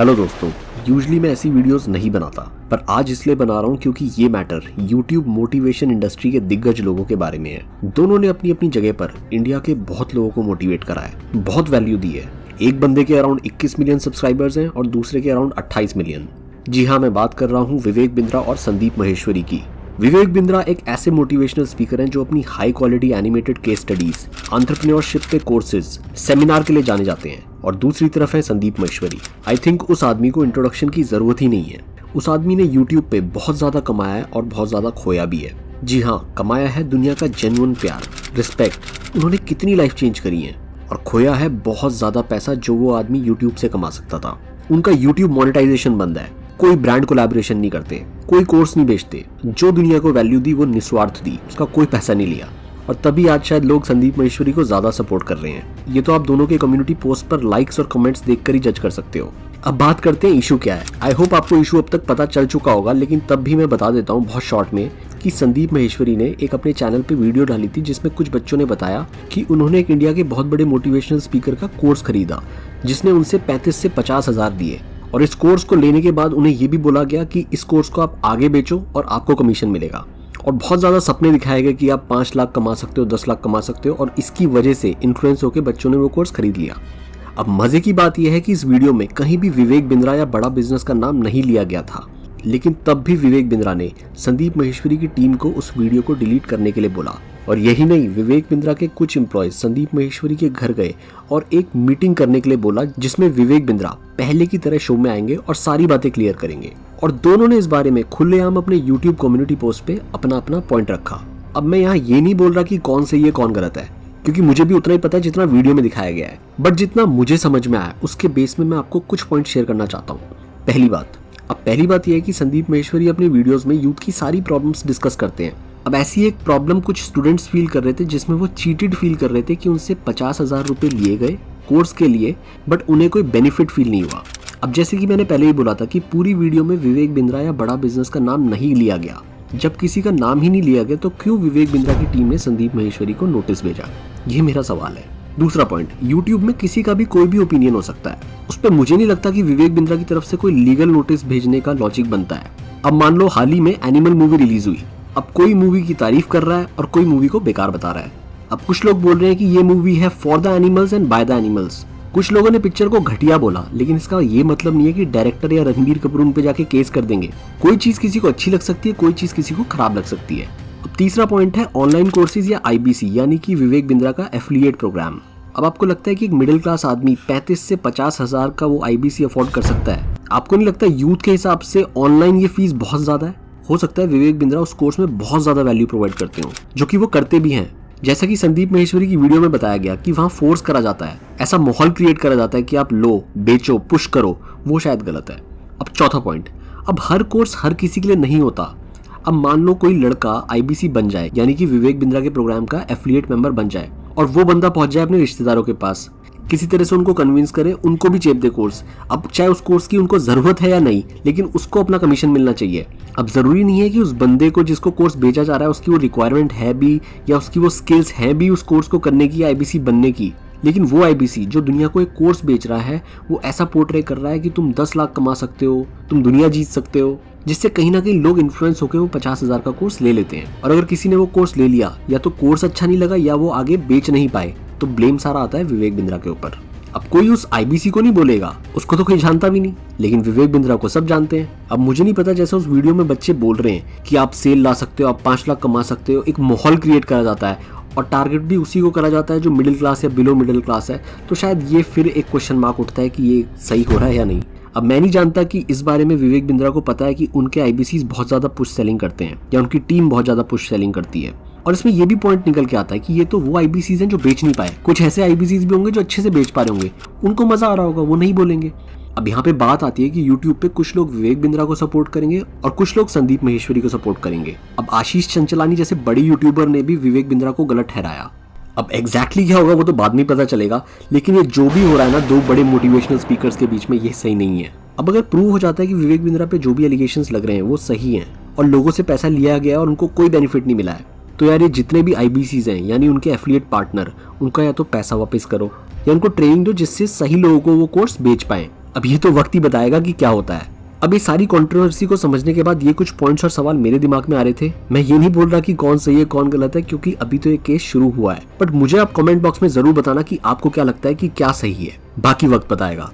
Hello दोस्तों, usually मैं ऐसी वीडियोस नहीं बनाता, पर आज इसलिए बना रहा हूँ क्योंकि ये मैटर YouTube मोटिवेशन इंडस्ट्री के दिग्गज लोगों के बारे में है। दोनों ने अपनी अपनी जगह पर इंडिया के बहुत लोगों को मोटिवेट करा है, बहुत वैल्यू दी है। एक बंदे के अराउंड 21 मिलियन सब्सक्राइबर्स हैं और दूसरे के अराउंड 28 मिलियन। जी हाँ, मैं बात कर रहा हूँ विवेक बिंद्रा और संदीप महेश्वरी की। विवेक बिंद्रा एक ऐसे मोटिवेशनल स्पीकर हैं जो अपनी high quality animated case studies, entrepreneurship पे कोर्सेज, सेमिनार के लिए जाने जाते हैं। और दूसरी तरफ है संदीप महेश्वरी। आई थिंक उस आदमी को इंट्रोडक्शन की जरूरत ही नहीं है। उस आदमी ने यूट्यूब पे बहुत ज्यादा कमाया है और बहुत ज्यादा खोया भी है। जी हाँ, कमाया है दुनिया का जेन्युइन प्यार, रिस्पेक्ट। उन्होंने कितनी लाइफ चेंज करी है। और खोया है बहुत ज्यादा पैसा जो वो आदमी यूट्यूब से कमा सकता था। उनका यूट्यूब मोनेटाइजेशन बंद है, कोई ब्रांड कोलैबोरेशन नहीं करते, कोई कोर्स नहीं बेचते। जो दुनिया को वैल्यू दी वो निस्वार्थ दी, उसका कोई पैसा नहीं लिया। और तभी आज शायद लोग संदीप महेश्वरी को ज्यादा सपोर्ट कर रहे हैं। ये तो आप दोनों के कम्युनिटी पोस्ट पर लाइक्स और कमेंट्स देखकर ही जज कर सकते हो। अब बात करते हैं इशू क्या है। आई होप आपको इशू अब तक पता चल चुका होगा, लेकिन तब भी मैं बता देता हूँ बहुत शॉर्ट में कि संदीप महेश्वरी ने एक अपने चैनल पे वीडियो डाली थी जिसमें कुछ बच्चों ने बताया कि उन्होंने एक इंडिया के बहुत बड़े मोटिवेशनल स्पीकर का कोर्स खरीदा जिसने उनसे 35 से 50 हजार दिए। और इस कोर्स को लेने के बाद उन्हें यह भी बोला गया कि इस कोर्स को आप आगे बेचो और आपको कमीशन मिलेगा। और बहुत ज्यादा सपने दिखाए गए कि आप 5 लाख कमा सकते हो, 10 लाख कमा सकते हो। और इसकी वजह से इन्फ्लुएंस होकर बच्चों ने वो कोर्स खरीद लिया। अब मजे की बात यह है कि इस वीडियो में कहीं भी विवेक बिंद्रा या बड़ा बिजनेस का नाम नहीं लिया गया था, लेकिन तब भी विवेक बिंद्रा ने संदीप महेश्वरी की टीम को उस वीडियो को डिलीट करने के लिए बोला। और यही नहीं, विवेक बिंद्रा के कुछ एम्प्लॉयज संदीप महेश्वरी के घर गए और एक मीटिंग करने के लिए बोला जिसमें विवेक बिंद्रा पहले की तरह शो में आएंगे और सारी बातें क्लियर करेंगे। और दोनों ने इस बारे में खुलेआम अपने YouTube कम्युनिटी पोस्ट पे अपना अपना पॉइंट रखा। अब मैं यहाँ ये नहीं बोल रहा कि कौन सही है कौन गलत है, क्योंकि मुझे भी उतना ही पता है जितना वीडियो में दिखाया गया है। बट जितना मुझे समझ में आया उसके बेस में मैं आपको कुछ पॉइंट शेयर करना चाहता हूँ। पहली बात यह है कि संदीप महेश्वरी अपने वीडियोस में यूथ की सारी प्रॉब्लम्स डिस्कस करते हैं। अब ऐसी एक प्रॉब्लम कुछ स्टूडेंट्स फील कर रहे थे जिसमें वो चीटेड फील कर रहे थे कि उनसे 50,000 रुपए लिए गए कोर्स के लिए, बट उन्हें कोई बेनिफिट फील नहीं हुआ। अब जैसे कि मैंने पहले ही बोला था कि पूरी वीडियो में विवेक बिंद्रा या बड़ा बिजनेस का नाम नहीं लिया गया। जब किसी का नाम ही नहीं लिया गया तो क्यों विवेक बिंद्रा की टीम ने संदीप महेश्वरी को नोटिस भेजा? ये मेरा सवाल है। दूसरा पॉइंट, यूट्यूब में किसी का भी कोई भी ओपिनियन हो सकता है। उस पर मुझे नहीं लगता कि विवेक बिंद्रा की तरफ से कोई लीगल नोटिस भेजने का लॉजिक बनता है। अब मान लो हाल ही में एनिमल मूवी रिलीज हुई। अब कोई मूवी की तारीफ कर रहा है और कोई मूवी को बेकार बता रहा है। अब कुछ लोग बोल रहे हैं कि ये मूवी है for the animals and by the animals. कुछ लोगों ने पिक्चर को घटिया बोला, लेकिन इसका ये मतलब नहीं है कि डायरेक्टर या रणबीर कपूर उन पे जाके केस कर देंगे। कोई चीज किसी को अच्छी लग सकती है, कोई चीज किसी को खराब लग सकती है। अब तीसरा पॉइंट है ऑनलाइन कोर्सेज या IBC यानी कि विवेक बिंद्रा का एफिलिएट प्रोग्राम। अब आपको लगता है कि एक मिडिल क्लास आदमी 35 से 50 हजार का वो IBC अफोर्ड कर सकता है? आपको नहीं लगता यूथ के हिसाब से ऑनलाइन ये फीस बहुत ज्यादा है? हो सकता है विवेक बिंद्रा उस कोर्स में बहुत ज्यादा वैल्यू प्रोवाइड करते हो, जो कि वो करते भी हैं। जैसा कि संदीप महेश्वरी की वीडियो में बताया गया कि वहां फोर्स करा जाता है, ऐसा माहौल क्रिएट करा जाता है कि आप लो, बेचो, पुश करो, वो शायद गलत है। अब चौथा पॉइंट, अब हर कोर्स हर किसी के लिए नहीं होता। अब मान लो कोई लड़का IBC बन जाए, यानी कि विवेक बिंद्रा के प्रोग्राम का एफिलिएट मेंबर बन जाए, और वो बंदा पहुंच जाए अपने रिश्तेदारों के पास, किसी तरह से उनको कन्विंस करे, उनको भी चेप दे कोर्स। अब चाहे उस कोर्स की उनको जरूरत है या नहीं, लेकिन उसको अपना कमीशन मिलना चाहिए। अब जरूरी नहीं है कि उस बंदे को जिसको कोर्स बेचा जा रहा है उसकी वो रिक्वायरमेंट है भी या उसकी वो स्किल्स है भी उस कोर्स को करने की, IBC बनने की। लेकिन वो IBC जो दुनिया को एक कोर्स बेच रहा है वो ऐसा पोर्ट्रे कर रहा है कि तुम 10 लाख कमा सकते हो, तुम दुनिया जीत सकते हो, जिससे कहीं ना कहीं लोग इन्फ्लुएंस होकर वो 50,000 का कोर्स ले लेते हैं। और अगर किसी ने वो कोर्स ले लिया, या तो कोर्स अच्छा नहीं लगा या वो आगे बेच नहीं पाए, तो ब्लेम सारा आता है विवेक बिंद्रा के ऊपर। अब कोई उस IBC को नहीं बोलेगा, उसको तो कोई जानता भी नहीं, लेकिन विवेक बिंद्रा को सब जानते हैं। अब मुझे नहीं पता, जैसे उस वीडियो में बच्चे बोल रहे हैं कि आप सेल ला सकते हो, आप 5 लाख कमा सकते हो, एक माहौल क्रिएट करा जाता है और टारगेट भी उसी को करा जाता है जो मिडिल क्लास या बिलो मिडिल क्लास है। तो शायद ये फिर एक क्वेश्चन मार्क उठता है कि ये सही हो रहा है या नहीं। अब मैं नहीं जानता कि इस बारे में विवेक बिंद्रा को पता है कि उनके IBCs बहुत ज्यादा पुश सेलिंग करते हैं या उनकी टीम बहुत ज्यादा पुश सेलिंग करती है। और इसमें ये भी पॉइंट निकल के आता है कि ये तो वो IBCs हैं जो बेच नहीं पाए। कुछ ऐसे IBCs भी होंगे जो अच्छे से बेच पा रहे होंगे, उनको मजा आ रहा होगा, वो नहीं बोलेंगे। अब यहाँ पे बात आती है कि YouTube पे कुछ लोग विवेक बिंद्रा को सपोर्ट करेंगे और कुछ लोग संदीप महेश्वरी को सपोर्ट करेंगे। अब आशीष चंचलानी जैसे बड़ी यूट्यूबर ने भी विवेक बिंद्रा को गलत ठहराया। अब एग्जैक्टली क्या होगा वो तो बाद में पता चलेगा, लेकिन ये जो भी हो रहा है ना दो बड़े मोटिवेशनल स्पीकर्स के बीच में, ये सही नहीं है। अब अगर प्रूव हो जाता है कि विवेक बिंद्रा पे जो भी एलिगेशंस लग रहे हैं वो सही हैं और लोगों से पैसा लिया गया और उनको कोई बेनिफिट नहीं मिला है, तो यार ये जितने भी IBCs हैं यानी उनके एफिलिएट पार्टनर, उनका या तो पैसा वापस करो या उनको ट्रेनिंग दो जिससे सही लोगों को वो कोर्स बेच पाए। अब ये तो वक्त ही बताएगा कि क्या होता है। अब इस सारी कंट्रोवर्सी को समझने के बाद ये कुछ पॉइंट्स और सवाल मेरे दिमाग में आ रहे थे। मैं ये नहीं बोल रहा कि कौन सही है कौन गलत है, क्योंकि अभी तो ये केस शुरू हुआ है, बट मुझे आप कमेंट बॉक्स में जरूर बताना कि आपको क्या लगता है कि क्या सही है। बाकी वक्त बताएगा।